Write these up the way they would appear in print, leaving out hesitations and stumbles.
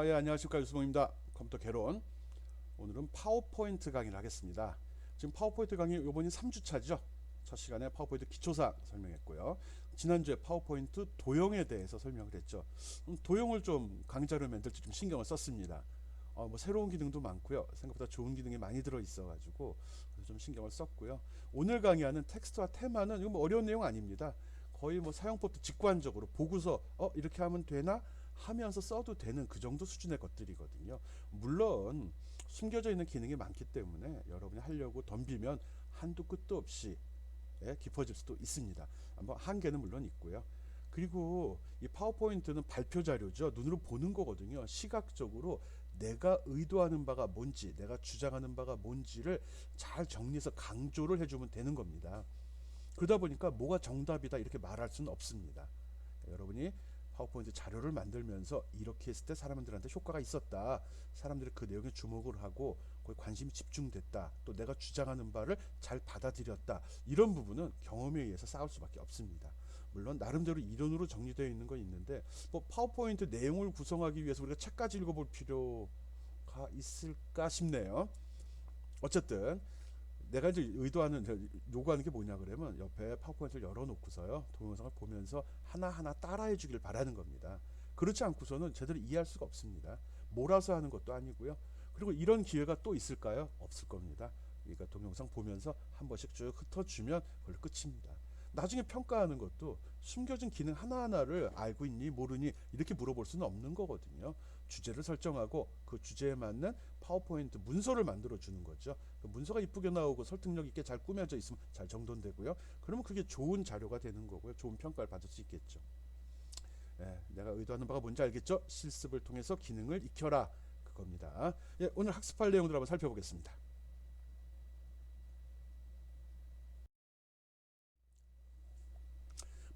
예, 안녕하십니까. 유수봉입니다. 컴퓨터 개론. 오늘은 파워포인트 강의를 하겠습니다. 지금 파워포인트 강의 요번이 3주차죠. 첫 시간에 파워포인트 기초사항 설명했고요. 지난주에 파워포인트 도형에 대해서 설명을 했죠. 도형을 좀 강의 자료 만들 때 좀 신경을 썼습니다. 뭐 새로운 기능도 많고요. 생각보다 좋은 기능이 많이 들어 있어가지고 좀 신경을 썼고요. 오늘 강의하는 텍스트와 테마는 이거 뭐 어려운 내용 아닙니다. 거의 뭐 사용법도 직관적으로 보고서 이렇게 하면 되나 하면서 써도 되는 그 정도 수준의 것들이거든요. 물론 숨겨져 있는 기능이 많기 때문에 여러분이 하려고 덤비면 한도 끝도 없이 깊어질 수도 있습니다. 뭐 한계는 물론 있고요. 그리고 이 파워포인트는 발표 자료죠. 눈으로 보는 거거든요. 시각적으로 내가 의도하는 바가 뭔지, 내가 주장하는 바가 뭔지를 잘 정리해서 강조를 해주면 되는 겁니다. 그러다 보니까 뭐가 정답이다 이렇게 말할 수는 없습니다. 여러분이 파워포인트 자료를 만들면서 이렇게 했을 때 사람들한테 효과가 있었다. 사람들이 그 내용에 주목을 하고 거기 관심이 집중됐다. 또 내가 주장하는 바를 잘 받아들였다. 이런 부분은 경험에 의해서 쌓을 수밖에 없습니다. 물론 나름대로 이론으로 정리되어 있는 건 있는데 뭐 파워포인트 내용을 구성하기 위해서 우리가 책까지 읽어볼 필요가 있을까 싶네요. 어쨌든 내가 이제 요구하는 게 뭐냐 그러면 옆에 파워포인트를 열어놓고서요 동영상을 보면서 하나하나 따라해 주길 바라는 겁니다. 그렇지 않고서는 제대로 이해할 수가 없습니다. 몰아서 하는 것도 아니고요. 그리고 이런 기회가 또 있을까요? 없을 겁니다. 그러니까 동영상 보면서 한 번씩 쭉 흩어주면 그걸 끝입니다. 나중에 평가하는 것도 숨겨진 기능 하나하나를 알고 있니 모르니 이렇게 물어볼 수는 없는 거거든요. 주제를 설정하고 그 주제에 맞는 파워포인트 문서를 만들어 주는 거죠. 그 문서가 이쁘게 나오고 설득력 있게 잘 꾸며져 있으면 잘 정돈되고요. 그러면 그게 좋은 자료가 되는 거고요. 좋은 평가를 받을 수 있겠죠. 내가 의도하는 바가 뭔지 알겠죠? 실습을 통해서 기능을 익혀라. 그겁니다. 오늘 학습할 내용들 한번 살펴보겠습니다.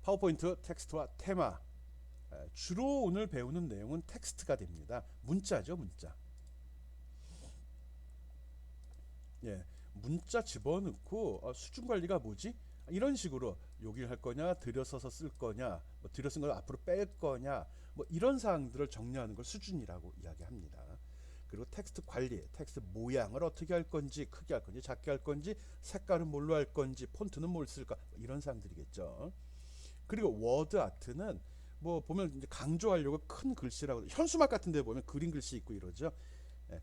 파워포인트 텍스트와 테마. 주로 오늘 배우는 내용은 텍스트가 됩니다. 문자죠, 문자. 문자 집어넣고 수준 관리가 뭐지? 이런 식으로 여기를 할 거냐, 들여서서 쓸 거냐, 뭐 들여 쓴 걸 앞으로 뺄 거냐, 뭐 이런 사항들을 정리하는 걸 수준이라고 이야기합니다. 그리고 텍스트 관리, 텍스트 모양을 어떻게 할 건지, 크게 할 건지, 작게 할 건지, 색깔은 뭘로 할 건지, 폰트는 뭘 쓸까, 뭐 이런 사항들이겠죠. 그리고 워드 아트는 뭐 보면 이제 강조하려고 큰 글씨라고 현수막 같은 데 보면 그림 글씨 있고 이러죠.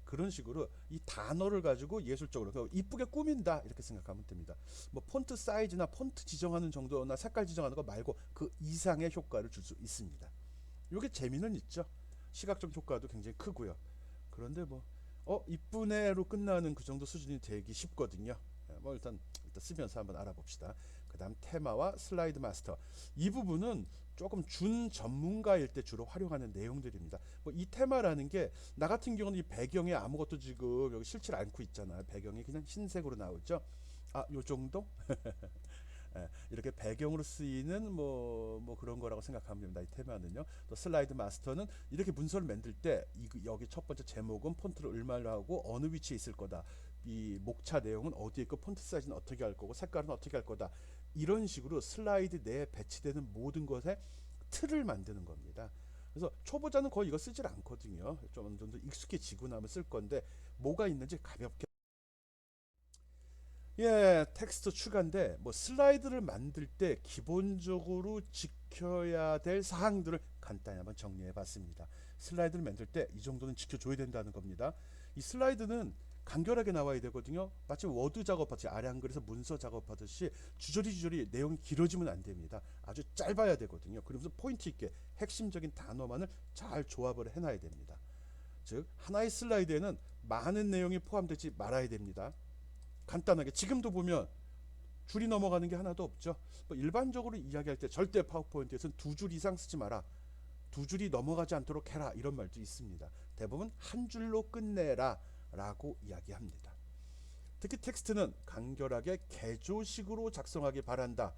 그런 식으로 이 단어를 가지고 예술적으로 이쁘게 꾸민다 이렇게 생각하면 됩니다. 뭐 폰트 사이즈나 폰트 지정하는 정도나 색깔 지정하는 거 말고 그 이상의 효과를 줄 수 있습니다. 이게 재미는 있죠. 시각적 효과도 굉장히 크고요. 그런데 뭐 이쁘네로 끝나는 그 정도 수준이 되기 쉽거든요. 뭐 일단 쓰면서 한번 알아봅시다. 그다음 테마와 슬라이드 마스터. 이 부분은 조금 준 전문가일 때 주로 활용하는 내용들입니다. 뭐 이 테마라는 게 나 같은 경우는 이 배경에 아무것도 지금 여기 실질 않고 있잖아요. 배경이 그냥 흰색으로 나오죠. 요 정도? 이렇게 배경으로 쓰이는 뭐 그런 거라고 생각하면 됩니다. 이 테마는요. 또 슬라이드 마스터는 이렇게 문서를 만들 때 여기 첫 번째 제목은 폰트를 얼마로 하고 어느 위치에 있을 거다. 이 목차 내용은 어디에 있고 폰트 사이즈는 어떻게 할 거고 색깔은 어떻게 할 거다. 이런 식으로 슬라이드 내에 배치되는 모든 것에 틀을 만드는 겁니다. 그래서 초보자는 거의 이거 쓰질 않거든요. 좀 어느 정도 익숙해지고 나면 쓸 건데 뭐가 있는지 가볍게 텍스트 추가인데 뭐 슬라이드를 만들 때 기본적으로 지켜야 될 사항들을 간단히 한번 정리해 봤습니다. 슬라이드를 만들 때 이 정도는 지켜줘야 된다는 겁니다. 이 슬라이드는 간결하게 나와야 되거든요. 마치 워드 작업하듯이 아래 한글에서 문서 작업하듯이 주저리 내용이 길어지면 안 됩니다. 아주 짧아야 되거든요. 그러면서 포인트 있게 핵심적인 단어만을 잘 조합을 해놔야 됩니다. 즉 하나의 슬라이드에는 많은 내용이 포함되지 말아야 됩니다. 간단하게 지금도 보면 줄이 넘어가는 게 하나도 없죠. 뭐 일반적으로 이야기할 때 절대 파워포인트에서는 두 줄 이상 쓰지 마라. 두 줄이 넘어가지 않도록 해라. 이런 말도 있습니다. 대부분 한 줄로 끝내라 라고 이야기합니다. 특히 텍스트는 간결하게 개조식으로 작성하기 바란다.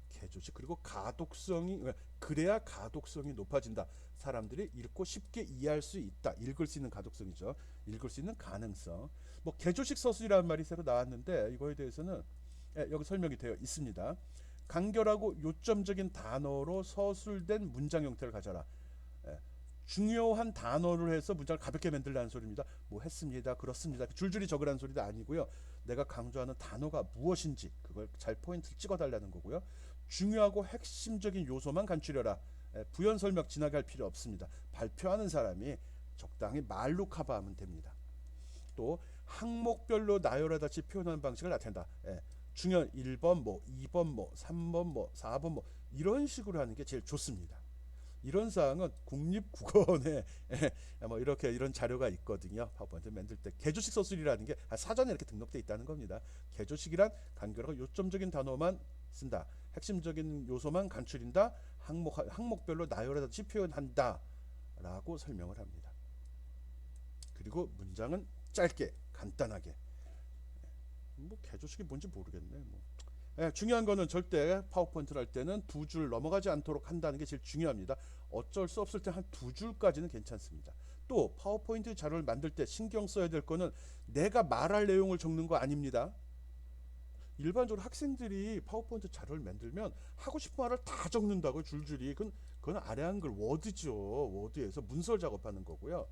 개조식 그리고 가독성이 그래야 가독성이 높아진다. 사람들이 읽고 쉽게 이해할 수 있다. 읽을 수 있는 가독성이죠. 읽을 수 있는 가능성. 뭐 개조식 서술이라는 말이 새로 나왔는데 이거에 대해서는 여기 설명이 되어 있습니다. 간결하고 요점적인 단어로 서술된 문장 형태를 가져라. 중요한 단어를 해서 문장을 가볍게 만들라는 소리입니다. 뭐 했습니다, 그렇습니다, 줄줄이 적으라는 소리도 아니고요. 내가 강조하는 단어가 무엇인지 그걸 잘 포인트를 찍어달라는 거고요. 중요하고 핵심적인 요소만 간추려라. 부연 설명 진하게 할 필요 없습니다. 발표하는 사람이 적당히 말로 커버하면 됩니다. 또 항목별로 나열하듯이 표현하는 방식을 나타낸다. 중요한 1번 뭐 2번 뭐 3번 뭐 4번 뭐 이런 식으로 하는 게 제일 좋습니다. 이런 사항은 국립국어원에 뭐 이렇게 이런 자료가 있거든요. 파워포인트 만들 때 개조식 서술이라는 게 사전에 이렇게 등록돼 있다는 겁니다. 개조식이란 간결하고 요점적인 단어만 쓴다. 핵심적인 요소만 간추린다. 항목별로 나열하듯이 표현한다. 라고 설명을 합니다. 그리고 문장은 짧게 간단하게. 뭐 개조식이 뭔지 모르겠네. 뭐. 중요한 거는 절대 파워포인트를 할 때는 두 줄 넘어가지 않도록 한다는 게 제일 중요합니다. 어쩔 수 없을 때 한 두 줄까지는 괜찮습니다. 또 파워포인트 자료를 만들 때 신경 써야 될 거는 내가 말할 내용을 적는 거 아닙니다. 일반적으로 학생들이 파워포인트 자료를 만들면 하고 싶은 말을 다 적는다고 줄줄이. 그건 아래 한글 워드죠. 워드에서 문서를 작업하는 거고요.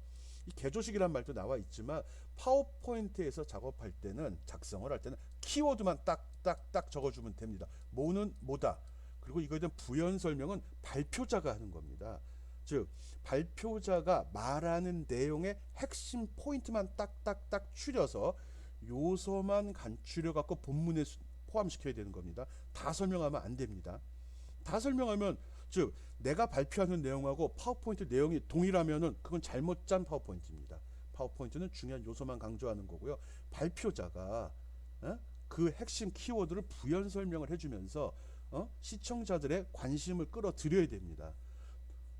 이 개조식이란 말도 나와 있지만 파워포인트에서 작업할 때는 작성을 할 때는 키워드만 딱딱딱 적어주면 됩니다. 뭐는 뭐다. 그리고 이거에 대한 부연 설명은 발표자가 하는 겁니다. 즉 발표자가 말하는 내용의 핵심 포인트만 딱딱딱 추려서 요소만 간추려 갖고 본문에 포함시켜야 되는 겁니다. 다 설명하면 안 됩니다. 다 설명하면 즉 내가 발표하는 내용하고 파워포인트 내용이 동일하면은 그건 잘못 짠 파워포인트입니다. 파워포인트는 중요한 요소만 강조하는 거고요. 발표자가 그 핵심 키워드를 부연 설명을 해주면서 시청자들의 관심을 끌어들여야 됩니다.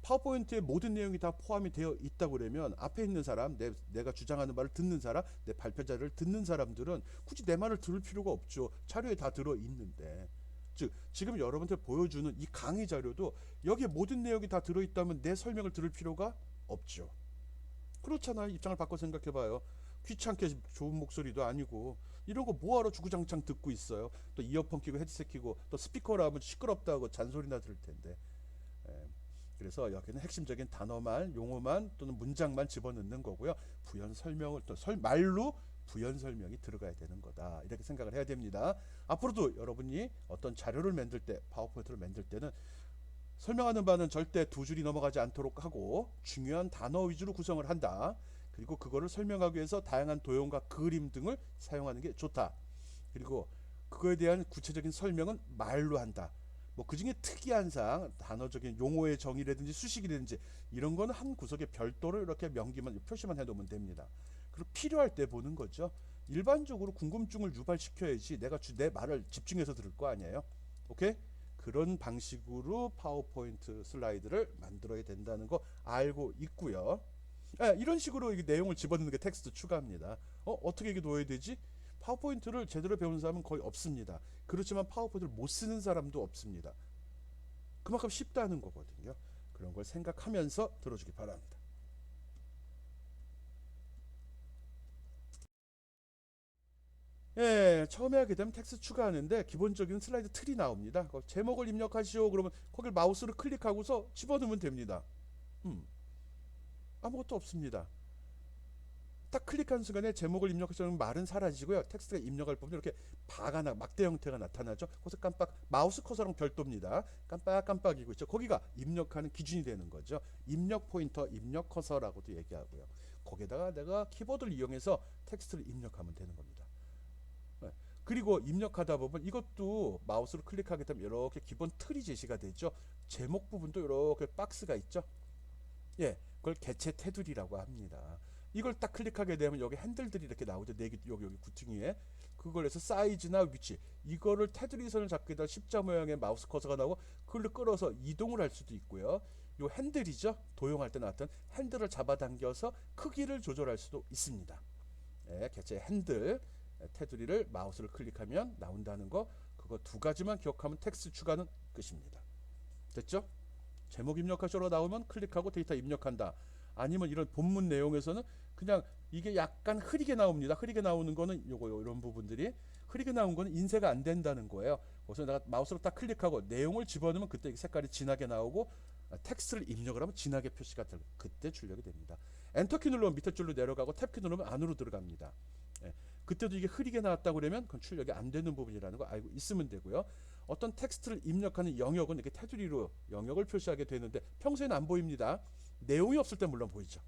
파워포인트에 모든 내용이 다 포함이 되어 있다고 그러면 앞에 있는 사람, 내가 주장하는 말을 듣는 사람, 내 발표자를 듣는 사람들은 굳이 내 말을 들을 필요가 없죠. 자료에 다 들어있는데. 즉 지금 여러분들 보여주는 이 강의 자료도 여기에 모든 내용이 다 들어있다면 내 설명을 들을 필요가 없죠. 그렇잖아요. 입장을 바꿔 생각해봐요. 귀찮게 좋은 목소리도 아니고 이런 거 뭐하러 주구장창 듣고 있어요. 또 이어폰 끼고 헤드셋 끼고 또 스피커로 하면 시끄럽다고 잔소리나 들을 텐데. 그래서 여기는 핵심적인 단어만, 용어만 또는 문장만 집어넣는 거고요. 부연 설명을 또 말로 부연 설명이 들어가야 되는 거다. 이렇게 생각을 해야 됩니다. 앞으로도 여러분이 어떤 자료를 만들 때, 파워포인트를 만들 때는 설명하는 바는 절대 두 줄이 넘어가지 않도록 하고 중요한 단어 위주로 구성을 한다. 그리고 그거를 설명하기 위해서 다양한 도형과 그림 등을 사용하는 게 좋다. 그리고 그거에 대한 구체적인 설명은 말로 한다. 뭐 그중에 특이한 사항, 단어적인 용어의 정의라든지 수식이라든지 이런 거는 한 구석에 별도로 이렇게 명기만 표시만 해놓으면 됩니다. 그리고 필요할 때 보는 거죠. 일반적으로 궁금증을 유발시켜야지 내가 내 말을 집중해서 들을 거 아니에요. 오케이? 그런 방식으로 파워포인트 슬라이드를 만들어야 된다는 거 알고 있고요. 이런 식으로 이 내용을 집어넣는 게 텍스트 추가입니다. 어떻게 이게 넣어야 되지? 파워포인트를 제대로 배운 사람은 거의 없습니다. 그렇지만 파워포인트를 못 쓰는 사람도 없습니다. 그만큼 쉽다는 거거든요. 그런 걸 생각하면서 들어주기 바랍니다. 처음에 하게 되면 텍스트 추가하는데 기본적인 슬라이드 틀이 나옵니다. 제목을 입력하시오. 그러면 거길 마우스로 클릭하고서 집어넣으면 됩니다. 아무것도 없습니다. 딱 클릭한 순간에 제목을 입력하시면 말은 사라지고요. 텍스트가 입력할 부분이 이렇게 바가 막대 형태가 나타나죠. 거기서 깜빡 마우스 커서랑 별도입니다. 깜빡깜빡이고 있죠. 거기가 입력하는 기준이 되는 거죠. 입력 포인터, 입력 커서라고도 얘기하고요. 거기에다가 내가 키보드를 이용해서 텍스트를 입력하면 되는 겁니다. 그리고 입력하다 보면 이것도 마우스로 클릭하게 되면 이렇게 기본 틀이 제시가 되죠. 제목 부분도 이렇게 박스가 있죠. 그걸 개체 테두리라고 합니다. 이걸 딱 클릭하게 되면 여기 핸들들이 이렇게 나오죠. 여기 구퉁이에. 그걸 해서 사이즈나 위치, 이거를 테두리 선을 잡게 되면 십자 모양의 마우스 커서가 나오고 그걸 끌어서 이동을 할 수도 있고요. 요 핸들이죠. 도용할 때 나왔던 핸들을 잡아당겨서 크기를 조절할 수도 있습니다. 개체 핸들, 테두리를 마우스를 클릭하면 나온다는 거, 그거 두 가지만 기억하면 텍스트 추가는 끝입니다. 됐죠? 제목 입력하셔로 나오면 클릭하고 데이터 입력한다. 아니면 이런 본문 내용에서는 그냥 이게 약간 흐리게 나옵니다. 흐리게 나오는 거는 요거 이런 부분들이 흐리게 나온 거는 인쇄가 안 된다는 거예요. 그래서 내가 마우스로 딱 클릭하고 내용을 집어넣으면 그때 색깔이 진하게 나오고 텍스트를 입력을 하면 진하게 표시가 될 그때 출력이 됩니다. 엔터키 누르면 밑에 줄로 내려가고 탭키 누르면 안으로 들어갑니다. 예, 그때도 이게 흐리게 나왔다고 그러면 그건 출력이 안 되는 부분이라는 거 알고 있으면 되고요. 어떤 텍스트를 입력하는 영역은 이렇게 테두리로 영역을 표시하게 되는데 평소에는 안 보입니다. 내용이 없을 때 물론 보이죠.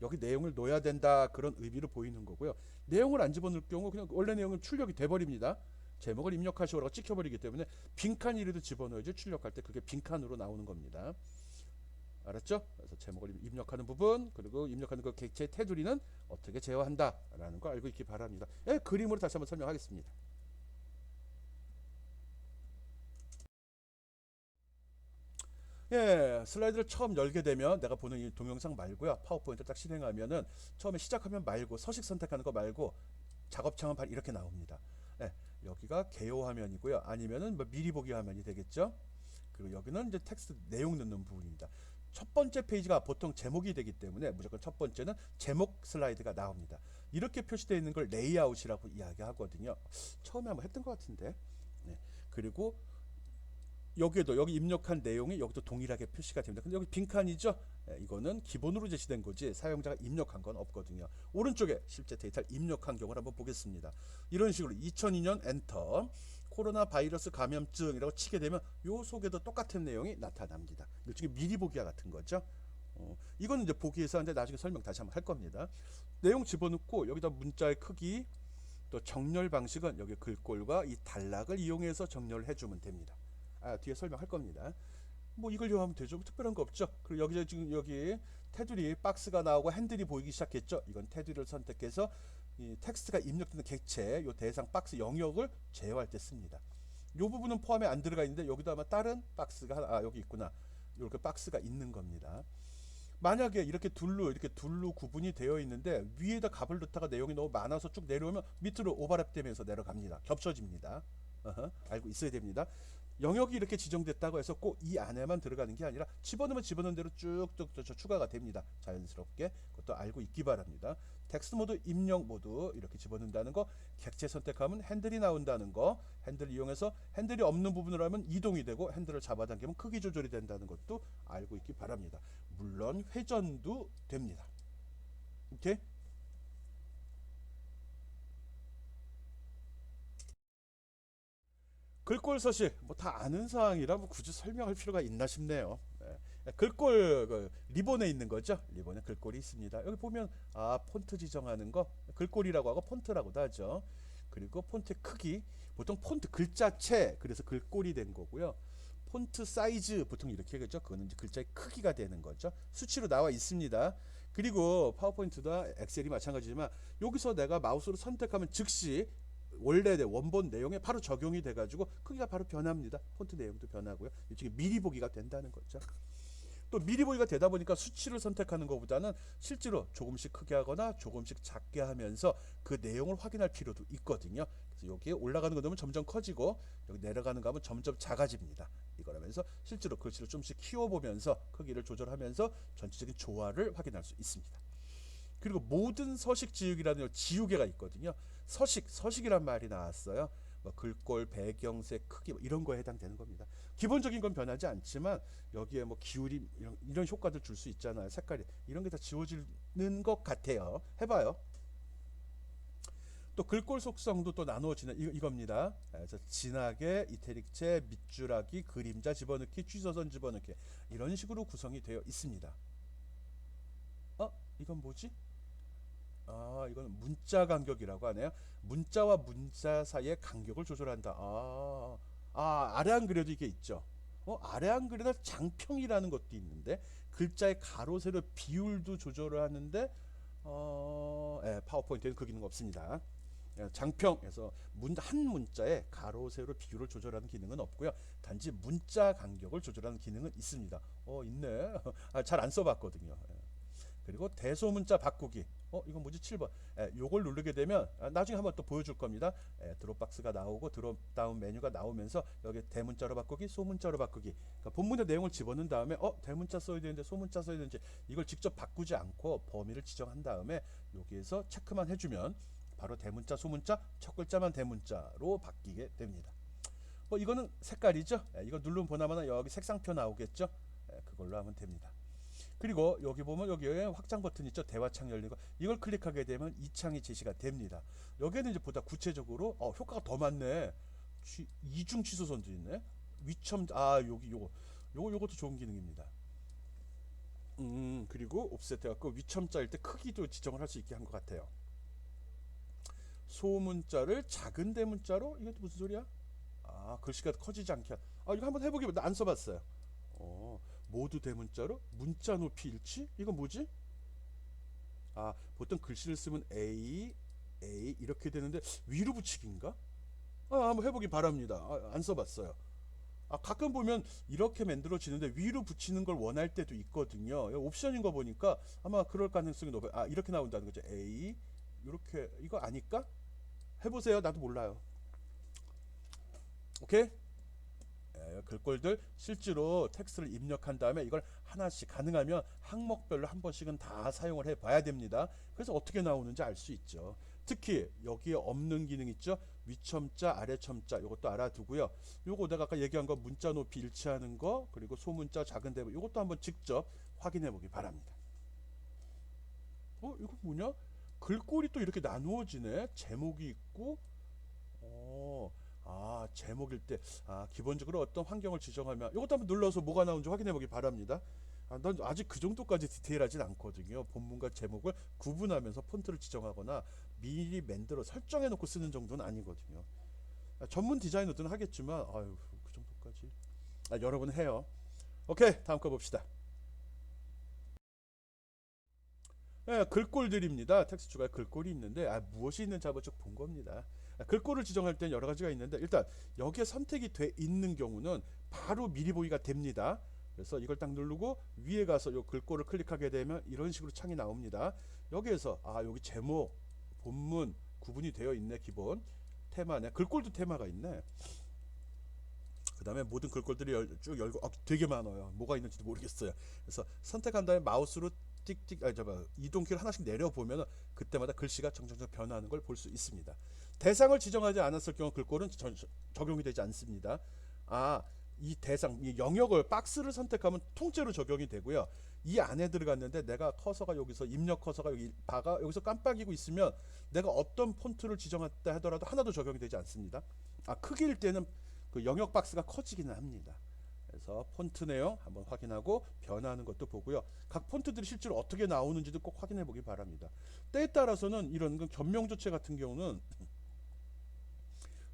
여기 내용을 넣어야 된다 그런 의미로 보이는 거고요. 내용을 안 집어넣을 경우 그냥 원래 내용은 출력이 돼버립니다. 제목을 입력하시오라고 찍혀버리기 때문에 빈칸이라도 집어넣어야지 출력할 때 그게 빈칸으로 나오는 겁니다. 알았죠? 그래서 제목을 입력하는 부분 그리고 입력하는 그 객체의 테두리는 어떻게 제어한다라는 거 알고 있기 바랍니다. 예, 그림으로 다시 한번 설명하겠습니다. 예, 슬라이드를 처음 열게 되면 내가 보는 이 동영상 말고요. 파워포인트를 딱 실행하면은 처음에 시작하면 말고 서식 선택하는 거 말고 작업창은 바로 이렇게 나옵니다. 예, 여기가 개요 화면이고요. 아니면은 뭐 미리 보기 화면이 되겠죠. 그리고 여기는 이제 텍스트 내용 넣는 부분입니다. 첫 번째 페이지가 보통 제목이 되기 때문에 무조건 첫 번째는 제목 슬라이드가 나옵니다. 이렇게 표시되어 있는 걸 레이아웃이라고 이야기하거든요. 처음에 한번 했던 것 같은데. 네. 그리고 여기에도 여기 입력한 내용이 여기도 동일하게 표시가 됩니다. 근데 여기 빈칸이죠? 예, 이거는 기본으로 제시된 거지 사용자가 입력한 건 없거든요. 오른쪽에 실제 데이터를 입력한 경우를 한번 보겠습니다. 이런 식으로 2002년 엔터 코로나 바이러스 감염증이라고 치게 되면 요 속에도 똑같은 내용이 나타납니다. 일종의 미리 보기와 같은 거죠. 이거는 이제 보기에서 하는데 나중에 설명 다시 한번 할 겁니다. 내용 집어넣고 여기다 문자의 크기 또 정렬 방식은 여기 글꼴과 이 단락을 이용해서 정렬을 해주면 됩니다. 뒤에 설명할 겁니다. 뭐 이걸 이용하면 되죠. 뭐 특별한 거 없죠. 그리고 여기 지금 여기 테두리 박스가 나오고 핸들이 보이기 시작했죠. 이건 테두리를 선택해서 이 텍스트가 입력되는 객체 요 대상 박스 영역을 제어할 때 씁니다. 요 부분은 포함에 안 들어가 있는데 여기도 아마 다른 박스가 여기 있구나. 이렇게 박스가 있는 겁니다. 만약에 이렇게 둘로 구분이 되어 있는데 위에다 값을 넣다가 내용이 너무 많아서 쭉 내려오면 밑으로 오버랩 되면서 내려갑니다. 겹쳐집니다. 알고 있어야 됩니다. 영역이 이렇게 지정됐다고 해서 꼭 이 안에만 들어가는 게 아니라 집어넣으면 집어넣은 대로 쭉쭉 추가가 됩니다. 자연스럽게 그것도 알고 있기 바랍니다. 텍스트 모드, 입력 모드 이렇게 집어넣는다는 거, 객체 선택하면 핸들이 나온다는 거, 핸들을 이용해서 핸들이 없는 부분으로 하면 이동이 되고 핸들을 잡아당기면 크기 조절이 된다는 것도 알고 있기 바랍니다. 물론 회전도 됩니다. 오케이? 글꼴 서식 뭐 다 아는 사항이라 뭐 굳이 설명할 필요가 있나 싶네요. 글꼴 리본에 있는 거죠. 리본에 글꼴이 있습니다. 여기 보면 폰트 지정하는 거 글꼴이라고 하고 폰트라고도 하죠. 그리고 폰트 크기 보통 폰트 글자체 그래서 글꼴이 된 거고요. 폰트 사이즈 보통 이렇게 하겠죠. 그거는 이제 글자의 크기가 되는 거죠. 수치로 나와 있습니다. 그리고 파워포인트나 엑셀이 마찬가지지만 여기서 내가 마우스로 선택하면 즉시 원래 원본 내용에 바로 적용이 돼가지고 크기가 바로 변합니다. 폰트 내용도 변하고요. 일종의 미리 보기가 된다는 거죠. 또 미리 보기가 되다 보니까 수치를 선택하는 것보다는 실제로 조금씩 크게 하거나 조금씩 작게 하면서 그 내용을 확인할 필요도 있거든요. 그래서 여기에 올라가는 거 되면 점점 커지고 여기 내려가는 거 하면 점점 작아집니다. 이거라면서 실제로 글씨를 좀씩 키워보면서 크기를 조절하면서 전체적인 조화를 확인할 수 있습니다. 그리고 모든 서식 지우기라는 지우개가 있거든요. 서식이란 말이 나왔어요. 뭐 글꼴, 배경색, 크기 뭐 이런 거에 해당되는 겁니다. 기본적인 건 변하지 않지만 여기에 뭐 기울임 이런 효과들 줄 수 있잖아요. 색깔이 이런 게 다 지워지는 것 같아요. 해봐요. 또 글꼴 속성도 또 나누어지는 이겁니다. 그래서 진하게 이태릭체, 밑줄하기, 그림자 집어넣기, 취소선 집어넣기 이런 식으로 구성이 되어 있습니다. 이건 뭐지? 이건 문자 간격이라고 하네요. 문자와 문자 사이의 간격을 조절한다. 아래 안 그려도 이게 있죠. 아래 안 그려도 장평이라는 것도 있는데 글자의 가로 세로 비율도 조절을 하는데 파워포인트에는 그 기능 없습니다. 장평에서 한 문자의 가로 세로 비율을 조절하는 기능은 없고요. 단지 문자 간격을 조절하는 기능은 있습니다. 있네. 잘 안 써봤거든요. 그리고 대소문자 바꾸기. 이건 뭐지? 7번. 요걸 누르게 되면 나중에 한번 또 보여줄 겁니다. 드롭박스가 나오고 드롭다운 메뉴가 나오면서 여기 대문자로 바꾸기, 소문자로 바꾸기. 그러니까 본문의 내용을 집어넣은 다음에 대문자 써야 되는데 소문자 써야 되는지 이걸 직접 바꾸지 않고 범위를 지정한 다음에 여기에서 체크만 해주면 바로 대문자, 소문자, 첫 글자만 대문자로 바뀌게 됩니다. 이거는 색깔이죠. 이거 누르면 보나마나 여기 색상표 나오겠죠. 이걸로 하면 됩니다. 그리고 여기 보면 여기에 확장 버튼 있죠. 대화창 열린 거. 이걸 클릭하게 되면 이 창이 제시가 됩니다. 여기에는 이제 보다 구체적으로 효과가 더 많네. 이중 취소선도 있네. 위첨 여기 요것도 좋은 기능입니다. 그리고 옵셋 해갖고 위첨자일 때 크기도 지정을 할 수 있게 한 것 같아요. 소문자를 작은 대문자로 이게 무슨 소리야? 글씨가 커지지 않게. 이거 한번 해보기. 나 안 써봤어요. 모두 대문자로 문자 높이 일치? 이건 뭐지? 보통 글씨를 쓰면 A 이렇게 되는데 위로 붙이기인가? 한번 해보기 바랍니다. 안 써봤어요. 가끔 보면 이렇게 만들어지는데 위로 붙이는 걸 원할 때도 있거든요. 옵션인 거 보니까 아마 그럴 가능성이 높아요. 이렇게 나온다는 거죠. A 이렇게. 이거 아닐까? 해보세요. 나도 몰라요. 오케이? 글꼴들 실제로 텍스트를 입력한 다음에 이걸 하나씩 가능하면 항목별로 한 번씩은 다 사용을 해 봐야 됩니다. 그래서 어떻게 나오는지 알 수 있죠. 특히 여기에 없는 기능 있죠. 위첨자 아래첨자 이것도 알아두고요. 요거 내가 아까 얘기한 거 문자 높이 일치하는 거, 그리고 소문자 작은 대문 이것도 한번 직접 확인해 보기 바랍니다. 이거 뭐냐? 글꼴이 또 이렇게 나누어지네. 제목이 있고 제목일 때 기본적으로 어떤 환경을 지정하면 이것도 한번 눌러서 뭐가 나오는지 확인해 보기 바랍니다. 난 아직 그 정도까지 디테일하진 않거든요. 본문과 제목을 구분하면서 폰트를 지정하거나 미리 만들어 설정해 놓고 쓰는 정도는 아니거든요. 전문 디자이너들은 하겠지만 그 정도까지 여러분 해요. 오케이, 다음 거 봅시다. 글꼴들입니다. 텍스트 추가에 글꼴이 있는데 무엇이 있는지 한번 쭉 본 겁니다. 글꼴을 지정할 때는 여러 가지가 있는데 일단 여기에 선택이 돼 있는 경우는 바로 미리 보기가 됩니다. 그래서 이걸 딱 누르고 위에 가서 요 글꼴을 클릭하게 되면 이런 식으로 창이 나옵니다. 여기에서 여기 제목, 본문 구분이 되어 있네. 기본 테마네. 글꼴도 테마가 있네. 그 다음에 모든 글꼴들이 쭉 열고 되게 많아요. 뭐가 있는지도 모르겠어요. 그래서 선택한 다음에 마우스로 띡띡 이동키를 하나씩 내려보면 그때마다 글씨가 점점 변화하는 걸 볼 수 있습니다. 대상을 지정하지 않았을 경우 글꼴은 적용이 되지 않습니다. 이 대상, 이 영역을 박스를 선택하면 통째로 적용이 되고요. 이 안에 들어갔는데 내가 커서가 여기서 입력 커서가 여기서 깜빡이고 있으면 내가 어떤 폰트를 지정했다 하더라도 하나도 적용이 되지 않습니다. 크기일 때는 그 영역 박스가 커지기는 합니다. 그래서 폰트 내용 한번 확인하고 변화하는 것도 보고요. 각 폰트들이 실제로 어떻게 나오는지도 꼭 확인해 보기 바랍니다. 때에 따라서는 이런 겸용 조체 같은 경우는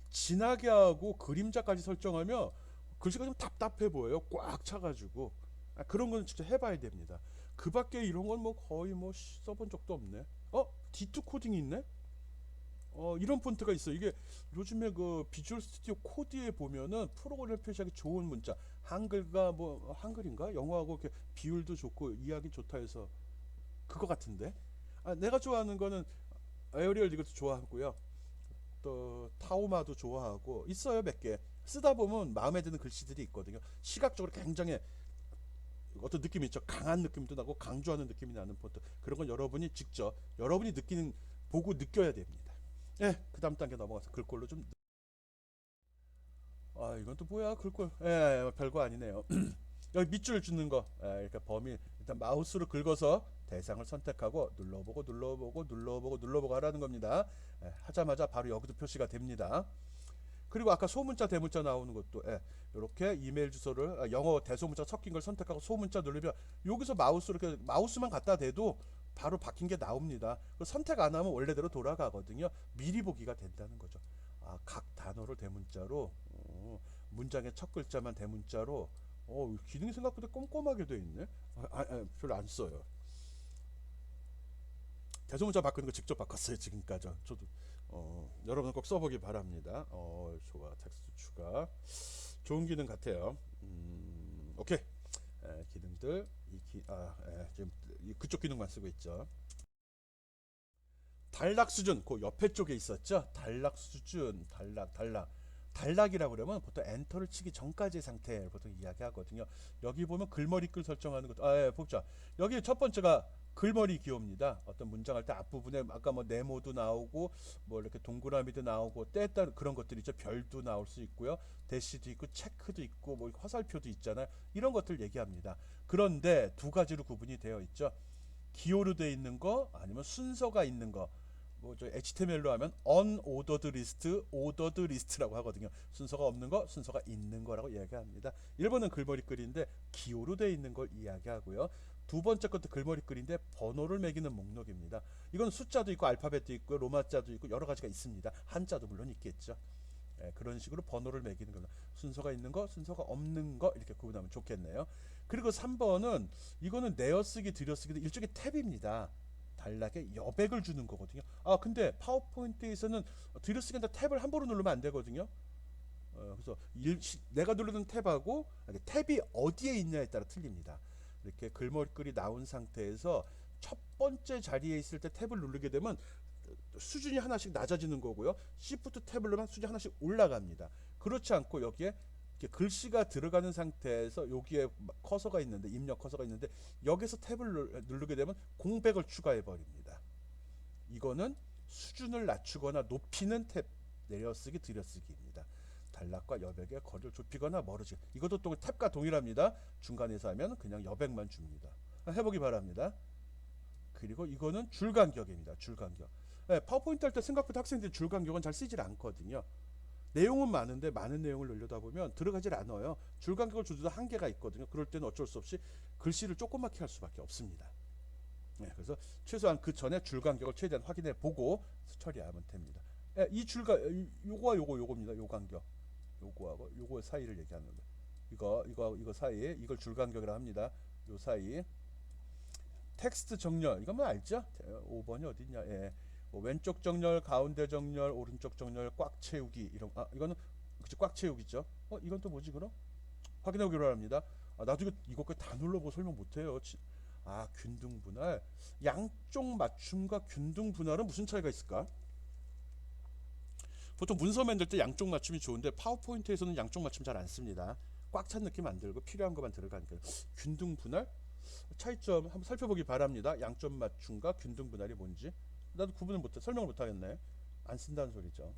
진하게 하고 그림자까지 설정하면 글씨가 좀 답답해 보여요. 꽉 차가지고. 그런 건 진짜 해봐야 됩니다. 그 밖에 이런 건 거의 써본 적도 없네. D2 코딩이 있네? 이런 폰트가 있어. 이게 요즘에 그 비주얼 스튜디오 코드에 보면은 프로그램 표시하기 좋은 문자. 한글과 한글인가? 영어하고 이렇게 비율도 좋고 이해하기 좋다 해서 그거 같은데. 내가 좋아하는 거는 에어리얼 이것도 좋아하고요. 또 타오마도 좋아하고 있어요. 몇 개. 쓰다 보면 마음에 드는 글씨들이 있거든요. 시각적으로 굉장히 어떤 느낌이 있죠. 강한 느낌도 나고 강조하는 느낌이 나는 폰트. 그런 건 여러분이 직접 여러분이 보고 느껴야 됩니다. 그 다음 단계 넘어가서 글꼴로 좀. 이건 또 뭐야? 글꼴. 별거 아니네요. 여기 밑줄 주는 거. 이렇게 범위 일단 마우스로 긁어서 대상을 선택하고 눌러보고 하라는 겁니다. 하자마자 바로 여기도 표시가 됩니다. 그리고 아까 소문자 대문자 나오는 것도 이렇게 이메일 주소를 영어 대소문자 섞인 걸 선택하고 소문자 누르면 여기서 마우스만 갖다 대도 바로 바뀐 게 나옵니다. 선택 안 하면 원래대로 돌아가거든요. 미리 보기가 된다는 거죠. 각 단어를 대문자로, 문장의 첫 글자만 대문자로. 기능이 생각보다 꼼꼼하게 돼 있네. 별로 안 써요. 대소문자 바꾸는 거 직접 바꿨어요. 지금까지. 저도 여러분 꼭 써보기 바랍니다. 좋아. 텍스트 추가 좋은 기능 같아요. 오케이. 기능들 지금 그쪽 기능만 쓰고 있죠. 단락 수준 그 옆에 쪽에 있었죠. 단락 수준, 단락이라고 그러면 보통 엔터를 치기 전까지의 상태를 보통 이야기하거든요. 여기 보면 글머리 글 설정하는 것도 보자. 여기 첫 번째가 글머리 기호입니다. 어떤 문장 할 때 앞부분에 아까 뭐 네모도 나오고 뭐 이렇게 동그라미도 나오고 때에 따른 그런 것들이 있죠. 별도 나올 수 있고요. 대시도 있고 체크도 있고 뭐 화살표도 있잖아요. 이런 것들 얘기합니다. 그런데 두 가지로 구분이 되어 있죠. 기호로 되어 있는 거 아니면 순서가 있는 거. 뭐 저 HTML로 하면 unordered list, ordered list라고 하거든요. 순서가 없는 거, 순서가 있는 거라고 이야기합니다. 1번은 글머리 글인데 기호로 되어 있는 걸 이야기하고요. 두 번째 것도 글머리 글인데 번호를 매기는 목록입니다. 이건 숫자도 있고 알파벳도 있고 로마자도 있고 여러 가지가 있습니다. 한자도 물론 있겠죠. 그런 식으로 번호를 매기는 겁니다. 순서가 있는 거, 순서가 없는 거 이렇게 구분하면 좋겠네요. 그리고 3번은 이거는 내어쓰기, 들여쓰기도 일종의 탭입니다. 단락에 여백을 주는 거거든요. 아 근데 파워포인트에서는 들여쓰기한테 탭을 함부로 누르면 안 되거든요. 그래서 내가 누르는 탭하고 탭이 어디에 있냐에 따라 틀립니다. 이렇게 글머리글이 나온 상태에서 첫 번째 자리에 있을 때 탭을 누르게 되면 수준이 하나씩 낮아지는 거고요. Shift 탭을 누르면 수준이 하나씩 올라갑니다. 그렇지 않고 여기에 이렇게 글씨가 들어가는 상태에서 여기에 커서가 있는데 입력 커서가 있는데 여기서 탭을 누르게 되면 공백을 추가해 버립니다. 이거는 수준을 낮추거나 높이는 탭, 내려쓰기, 들여쓰기입니다. 단락과 여백의 거리를 좁히거나 멀어지기. 이것도 또 탭과 동일합니다. 중간에서 하면 그냥 여백만 줍니다. 해보기 바랍니다. 그리고 이거는 줄간격입니다. 줄간격. 네, 파워포인트 할 때 생각보다 학생들이 줄간격은 잘 쓰질 않거든요. 내용은 많은데 많은 내용을 넣으려다 보면 들어가질 않아요. 줄간격을 줘도 한계가 있거든요. 그럴 때는 어쩔 수 없이 글씨를 조그맣게 할 수밖에 없습니다. 네, 그래서 최소한 그 전에 줄간격을 최대한 확인해 보고 처리하면 됩니다. 네, 이 줄간 요거와 요거입니다. 요 간격. 요거하고 요거 사이를 얘기하는 거예요. 이거 사이에 이걸 줄간격이라 합니다. 요 사이. 텍스트 정렬 이건 뭐 알죠? 5번이 어딨냐? 예. 뭐 왼쪽 정렬, 가운데 정렬, 오른쪽 정렬, 꽉 채우기 이런 이거는 그치 꽉 채우기죠. 이건 또 뭐지 그럼? 확인해 보기로 합니다. 나도 이거까지 다 눌러보고 설명 못해요. 균등 분할. 양쪽 맞춤과 균등 분할은 무슨 차이가 있을까? 보통 문서 만들 때 양쪽 맞춤이 좋은데 파워포인트에서는 양쪽 맞춤 잘 안 씁니다. 꽉 찬 느낌 안 들고 필요한 것만 들어가니까. 균등 분할 차이점 한번 살펴보기 바랍니다. 양쪽 맞춤과 균등 분할이 뭔지. 나도 구분을 못해 설명을 못하겠네. 안 쓴다는 소리죠.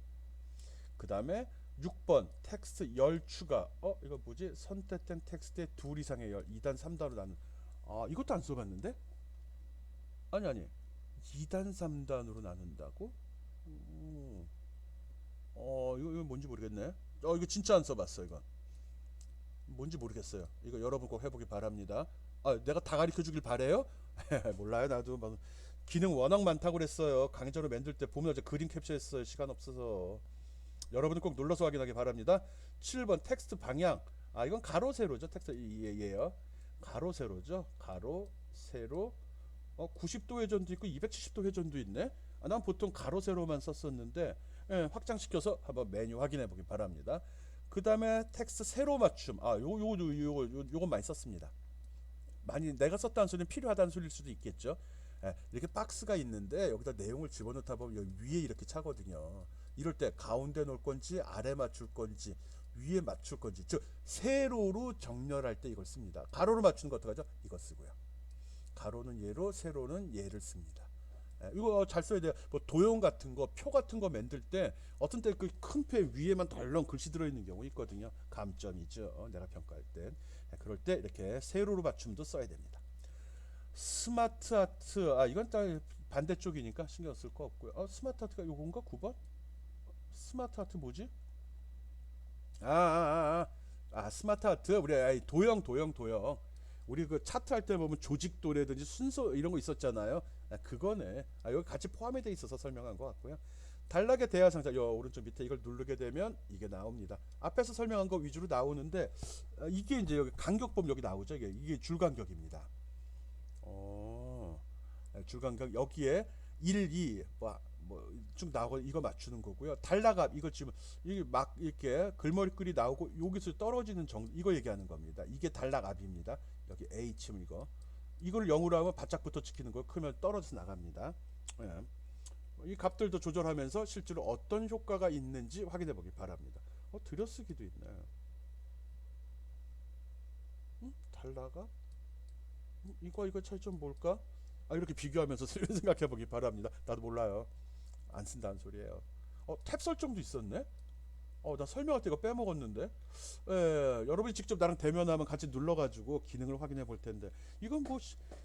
그 다음에 6번 텍스트 열 추가. 이거 뭐지? 선택된 텍스트의 둘 이상의 열 2단 3단으로 나눈. 이것도 안 써봤는데? 아니 2단 3단으로 나눈다고? 이거 뭔지 모르겠네. 이거 진짜 안 써봤어. 이건 뭔지 모르겠어요. 이거 여러분 꼭 해보기 바랍니다. 내가 다 가르쳐 주길 바래요? 몰라요. 나도 막 기능 워낙 많다고 그랬어요. 강의자료 만들 때 보면 어제 그림 캡처했어요. 시간 없어서. 여러분은 꼭 눌러서 확인하기 바랍니다. 7번 텍스트 방향. 이건 가로 세로죠. 텍스트 예요. 가로 세로죠. 가로 세로. 90도 회전도 있고 270도 회전도 있네. 난 보통 가로 세로만 썼었는데 확장시켜서 한번 메뉴 확인해 보기 바랍니다. 그 다음에 텍스트 세로 맞춤. 요건 많이 썼습니다. 많이 내가 썼다는 소리는 필요하다는 소리일 수도 있겠죠. 이렇게 박스가 있는데 여기다 내용을 집어넣다 보면 여기 위에 이렇게 차거든요. 이럴 때 가운데 놓을 건지 아래 맞출 건지 위에 맞출 건지 즉 세로로 정렬할 때 이걸 씁니다. 가로로 맞추는 거 어떡하죠? 이거 쓰고요. 가로는 얘로 세로는 얘를 씁니다. 이거 잘 써야 돼요. 뭐 도형 같은 거, 표 같은 거 만들 때 어떤 때 그 큰 표 위에만 덜렁 글씨 들어있는 경우 있거든요. 감점이죠. 내가 평가할 때. 그럴 때 이렇게 세로로 맞춤도 써야 됩니다. 스마트 아트. 이건 딱 반대쪽이니까 신경 쓸 거 없고요. 스마트 아트가 요건가? 9번? 스마트 아트 뭐지? 스마트 아트. 우리 도형. 우리 그 차트 할 때 보면 조직도라든지 순서 이런 거 있었잖아요. 그거네. 여기 같이 포함이 돼 있어서 설명한 것 같고요. 단락의 대화 상자 요 오른쪽 밑에 이걸 누르게 되면 이게 나옵니다. 앞에서 설명한 거 위주로 나오는데 이게 이제 여기 간격법 여기 나오죠. 이게 줄간격입니다. 줄간격 여기에 1, 2 쭉 나오고 이거 맞추는 거고요. 단락압 이거 지금 이게 막 이렇게 글머리글이 나오고 여기서 떨어지는 이거 얘기하는 겁니다. 이게 단락압입니다. 여기 H음 이걸 0으로 하면 바짝부터 지키는 거 크면 떨어져서 나갑니다. 이 값들도 조절하면서 실제로 어떤 효과가 있는지 확인해 보기 바랍니다. 들여쓰기도 있네. 단락압? 이거 차이점 뭘까? 이렇게 비교하면서 생각해 보기 바랍니다. 나도 몰라요. 안 쓴다는 소리예요. 탭 설정도 있었네. 나 설명할 때 이거 빼먹었는데. 여러분이 직접 나랑 대면하면 같이 눌러가지고 기능을 확인해 볼 텐데 이건 뭐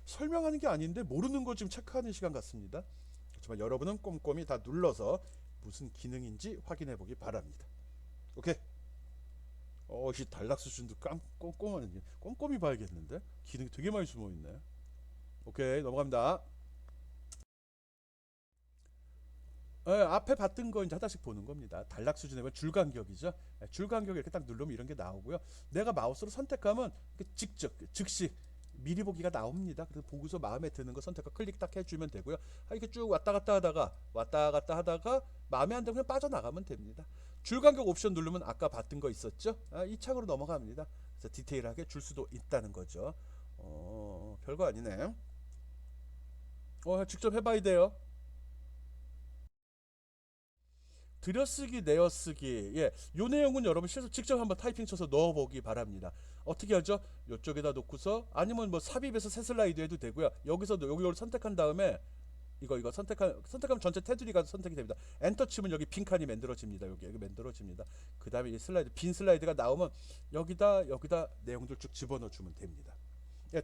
설명하는 게 아닌데 모르는 거 지금 체크하는 시간 같습니다. 그렇지만 여러분은 꼼꼼히 다 눌러서 무슨 기능인지 확인해 보기 바랍니다. 오케이. 이 단락 수준도 꼼꼼히 봐야겠는데 기능이 되게 많이 숨어 있네. 오케이, 넘어갑니다. 앞에 봤던 거 이제 하나씩 보는 겁니다. 단락 수준에 보면 줄 간격이죠. 줄 간격 이렇게 딱 누르면 이런 게 나오고요. 내가 마우스로 선택하면 즉시 미리 보기가 나옵니다. 그래서 보고서 마음에 드는 거 선택과 클릭 딱 해주면 되고요. 이렇게 쭉 왔다 갔다 하다가 마음에 안 들면 그냥 빠져나가면 됩니다. 줄 간격 옵션 누르면 아까 봤던 거 있었죠? 이 창으로 넘어갑니다. 그래서 디테일하게 줄 수도 있다는 거죠. 별거 아니네. 직접 해봐야 돼요. 들여쓰기, 내어쓰기. 요 내용은 여러분 직접 한번 타이핑 쳐서 넣어보기 바랍니다. 어떻게 하죠? 이쪽에다 놓고서 아니면 뭐 삽입해서 새 슬라이드 해도 되고요. 여기서도 여기를 선택한 다음에 이거 선택하면 전체 테두리가 선택이 됩니다. 엔터 치면 여기 빈 칸이 만들어집니다. 여기 만들어집니다. 그 다음에 이 슬라이드 빈 슬라이드가 나오면 여기다 내용들 쭉 집어넣어 주면 됩니다.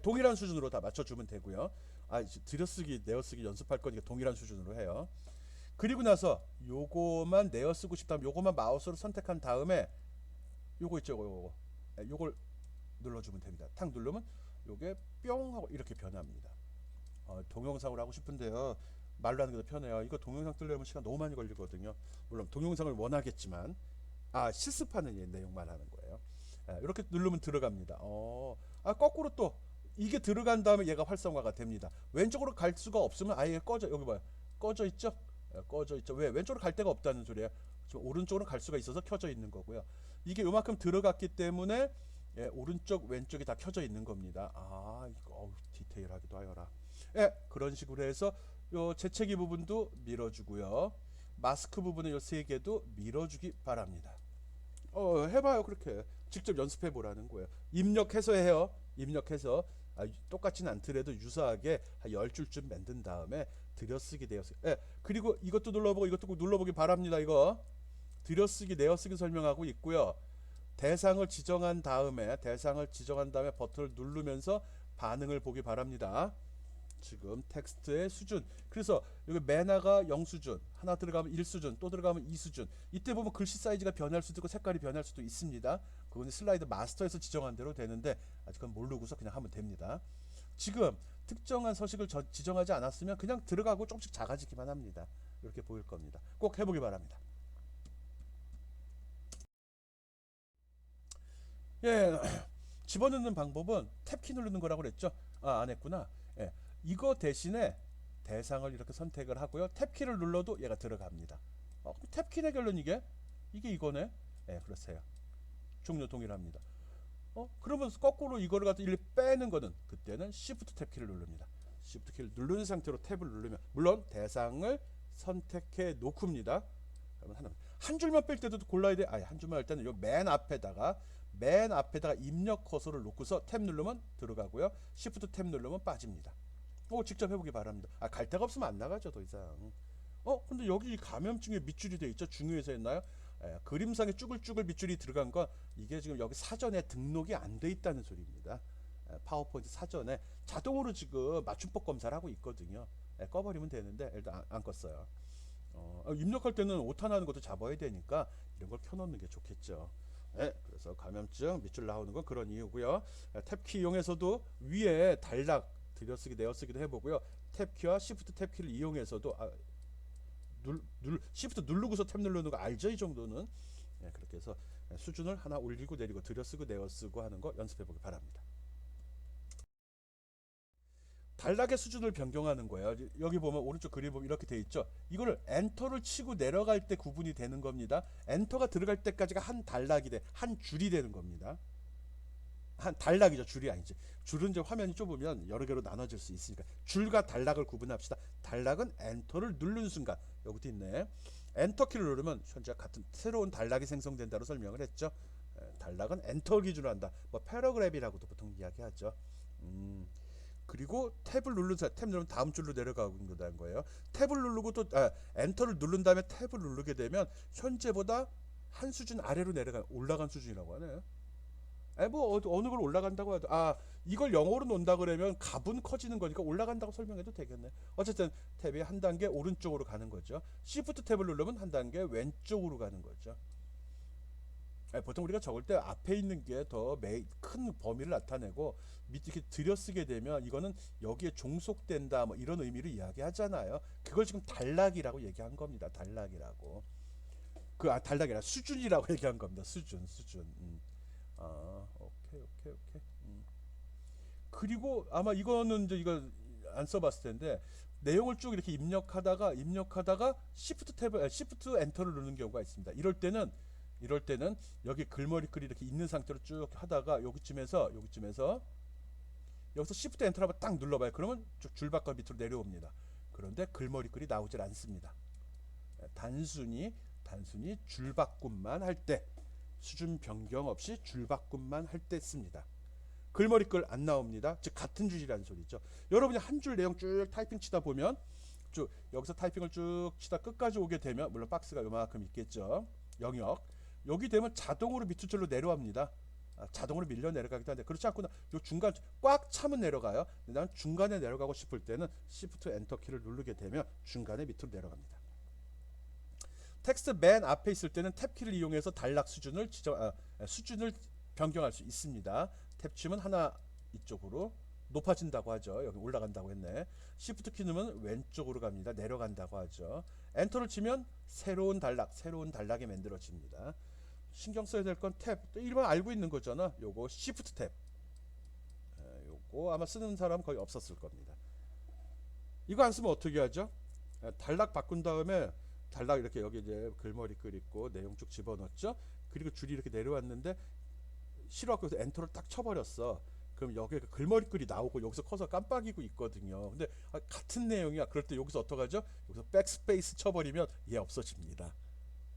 동일한 수준으로 다 맞춰주면 되고요. 들여쓰기, 내어쓰기 연습할 거니까 동일한 수준으로 해요. 그리고 나서 요거만 내어 쓰고 싶다면 요거만 마우스로 선택한 다음에 요거 있죠, 요걸 눌러주면 됩니다. 탁 누르면 요게 뿅 하고 이렇게 변합니다. 동영상으로 하고 싶은데요, 말로 하는 게 더 편해요. 이거 동영상 뜨려면 시간 너무 많이 걸리거든요. 물론 동영상을 원하겠지만 실습하는 내용만 하는 거예요. 이렇게 누르면 들어갑니다. 거꾸로 또 이게 들어간 다음에 얘가 활성화가 됩니다. 왼쪽으로 갈 수가 없으면 아예 여기 봐요, 꺼져 있죠. 왜? 왼쪽으로 갈 데가 없다는 소리예요. 오른쪽으로 갈 수가 있어서 켜져 있는 거고요. 이게 요만큼 들어갔기 때문에 오른쪽 왼쪽이 다 켜져 있는 겁니다. 이거 디테일하기도 하여라. 그런 식으로 해서 요 재채기 부분도 밀어주고요. 마스크 부분의 요 세 개도 밀어주기 바랍니다. 해봐요. 그렇게 직접 연습해 보라는 거예요. 입력해서 해요. 입력해서 똑같지는 않더라도 유사하게 한 10줄쯤 만든 다음에 들여쓰기, 내어쓰기. 그리고 이것도 눌러보고 이것도 꼭 눌러보기 바랍니다. 이거 들여쓰기, 내어쓰기 설명하고 있고요. 대상을 지정한 다음에 버튼을 누르면서 반응을 보기 바랍니다. 지금 텍스트의 수준. 그래서 여기 매나가 0수준, 하나 들어가면 1수준, 또 들어가면 2수준. 이때 보면 글씨 사이즈가 변할 수도 있고 색깔이 변할 수도 있습니다. 그건 슬라이드 마스터에서 지정한 대로 되는데 아직은 모르고서 그냥 하면 됩니다. 지금 특정한 서식을 지정하지 않았으면 그냥 들어가고 조금씩 작아지기만 합니다. 이렇게 보일 겁니다. 꼭 해보기 바랍니다. 집어넣는 방법은 탭키 누르는 거라고 그랬죠? 안 했구나. 이거 대신에 대상을 이렇게 선택을 하고요. 탭키를 눌러도 얘가 들어갑니다. 탭키네 결론 이게 이거네. 그렇어요. 종료 동일합니다. 그러면 거꾸로 이거를 갖다 일일이 빼는 거는 그때는 Shift 탭키를 누릅니다. Shift 키를 누른 상태로 탭을 누르면 물론 대상을 선택해 놓고입니다. 그러면 한 줄만 뺄 때도 골라야 돼. 한 줄만 할 때는 요 맨 앞에다가 입력 커서를 놓고서 탭 누르면 들어가고요. Shift 탭 누르면 빠집니다. 직접 해보기 바랍니다. 갈 데가 없으면 안 나가죠, 더 이상. 근데 여기 감염증에 밑줄이 돼 있죠. 중요해서 했나요? 그림상에 쭈글쭈글 밑줄이 들어간 건 이게 지금 여기 사전에 등록이 안 돼 있다는 소리입니다. 파워포인트 사전에 자동으로 지금 맞춤법 검사를 하고 있거든요. 꺼버리면 되는데 일단 안 껐어요. 입력할 때는 오타 나는 것도 잡아야 되니까 이런 걸 켜놓는 게 좋겠죠. 그래서 감염증 밑줄 나오는 건 그런 이유고요. 탭키 이용해서도 위에 단락 들여쓰기, 내어쓰기도 해보고요. 탭키와 Shift 탭키를 이용해서도 Shift 누르고서 탭 누르는 거 알죠? 이 정도는. 그렇게 해서 수준을 하나 올리고 내리고 들여쓰고 내어쓰고 하는 거 연습해보기 바랍니다. 단락의 수준을 변경하는 거예요. 여기 보면 오른쪽 그림 보면 이렇게 돼 있죠. 이거를 엔터를 치고 내려갈 때 구분이 되는 겁니다. 엔터가 들어갈 때까지가 한 단락이 한 줄이 되는 겁니다. 한 단락이죠. 줄이 아니지. 줄은 이제 화면이 좁으면 여러 개로 나눠질 수 있으니까 줄과 단락을 구분합시다. 단락은 엔터를 누르는 순간 여기도 있네. 엔터키를 누르면 현재 같은 새로운 단락이 생성된다고 설명을 했죠. 단락은 엔터 기준으로 한다. 패러그래프라고도 보통 이야기하죠. 그리고 탭을 탭 누르면 다음 줄로 내려가는 거예요. 탭을 누르고 또 엔터를 누른 다음에 탭을 누르게 되면 현재보다 한 수준 아래로 올라간 수준이라고 하네요. 뭐 어느 걸 올라간다고 해도 이걸 영어로 논다 그러면 값은 커지는 거니까 올라간다고 설명해도 되겠네. 어쨌든 탭이 한 단계 오른쪽으로 가는 거죠. Shift 탭을 누르면 한 단계 왼쪽으로 가는 거죠. 보통 우리가 적을 때 앞에 있는 게 더 큰 범위를 나타내고 밑에 이렇게 들여쓰게 되면 이거는 여기에 종속된다 뭐 이런 의미를 이야기하잖아요. 그걸 지금 단락이라고 얘기한 겁니다. 단락이라고. 단락이 아니라 수준이라고 얘기한 겁니다. 수준. 오케이. 그리고 아마 이거는 이제 이거 안 써봤을 텐데 내용을 쭉 이렇게 입력하다가 Shift 엔터를 누르는 경우가 있습니다. 이럴 때는 여기 글머리글이 이렇게 있는 상태로 쭉 하다가 여기서 Shift 엔터를 한번 딱 눌러봐요. 그러면 쭉 줄바꿔 밑으로 내려옵니다. 그런데 글머리글이 나오질 않습니다. 단순히 줄바꿈만 할 때, 수준 변경 없이 줄바꿈만 할 때 씁니다. 글머리글 안 나옵니다. 즉 같은 줄이라는 소리죠. 여러분이 한 줄 내용 쭉 타이핑 치다 보면 쭉 여기서 타이핑을 쭉 치다 끝까지 오게 되면 물론 박스가 요만큼 있겠죠. 영역 여기 되면 자동으로 밑줄 줄로 내려갑니다. 자동으로 밀려 내려가기도 한데 그렇지 않고는 요 중간 꽉 차면 내려가요. 근데 난 중간에 내려가고 싶을 때는 Shift 엔터 키를 누르게 되면 중간에 밑으로 내려갑니다. 텍스트 맨 앞에 있을 때는 탭 키를 이용해서 단락 수준을 변경할 수 있습니다. 탭 치면 하나 이쪽으로 높아진다고 하죠. 여기 올라간다고 했네. Shift 키 누르면 왼쪽으로 갑니다. 내려간다고 하죠. 엔터를 치면 새로운 단락이 만들어집니다. 신경 써야 될 건 탭. 일반 알고 있는 거잖아. 요거 Shift 탭. 요거 아마 쓰는 사람 거의 없었을 겁니다. 이거 안 쓰면 어떻게 하죠? 단락 바꾼 다음에 단락 이렇게 여기 이제 글머리글 있고 내용 쭉 집어넣었죠. 그리고 줄이 이렇게 내려왔는데 싫어갖고 엔터를 딱 쳐버렸어. 그럼 여기에 글머리글이 나오고 여기서 커서 깜빡이고 있거든요. 근데 같은 내용이야. 그럴 때 여기서 어떡하죠? 여기서 백스페이스 쳐버리면 얘 없어집니다.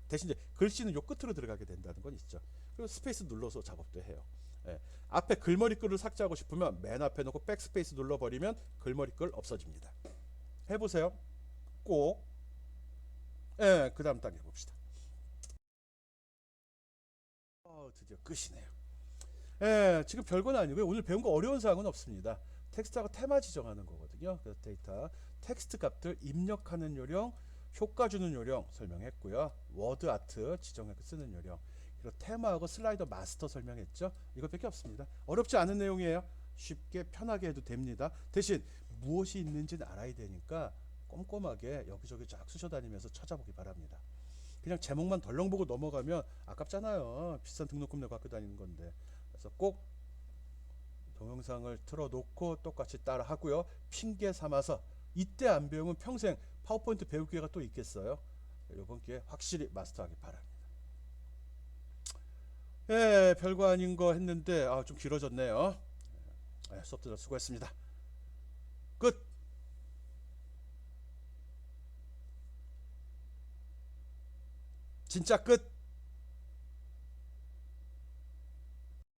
대신 이제 글씨는 요 끝으로 들어가게 된다는 건 있죠. 그리고 스페이스 눌러서 작업도 해요. 앞에 글머리글을 삭제하고 싶으면 맨 앞에 놓고 백스페이스 눌러버리면 글머리글 없어집니다. 해보세요. 꼭. 그 다음 단계 봅시다. 드디어 끝이네요. 지금 별건 아니고요. 오늘 배운 거 어려운 사항은 없습니다. 텍스트하고 테마 지정하는 거거든요. 그래서 데이터, 텍스트 값들 입력하는 요령, 효과 주는 요령 설명했고요. 워드 아트 지정해서 쓰는 요령, 그리고 테마하고 슬라이더 마스터 설명했죠. 이것밖에 없습니다. 어렵지 않은 내용이에요. 쉽게 편하게 해도 됩니다. 대신 무엇이 있는지는 알아야 되니까 꼼꼼하게 여기저기 쫙 쑤셔다니면서 찾아보기 바랍니다. 그냥 제목만 덜렁 보고 넘어가면 아깝잖아요. 비싼 등록금 내고 갖고 다니는 건데. 그래서 꼭 동영상을 틀어놓고 똑같이 따라 하고요. 핑계 삼아서 이때 안 배우면 평생 파워포인트 배울 기회가 또 있겠어요. 이번 기회에 확실히 마스터하기 바랍니다. 별거 아닌 거 했는데 좀 길어졌네요. 수업들 수고했습니다. 끝. 진짜 끝.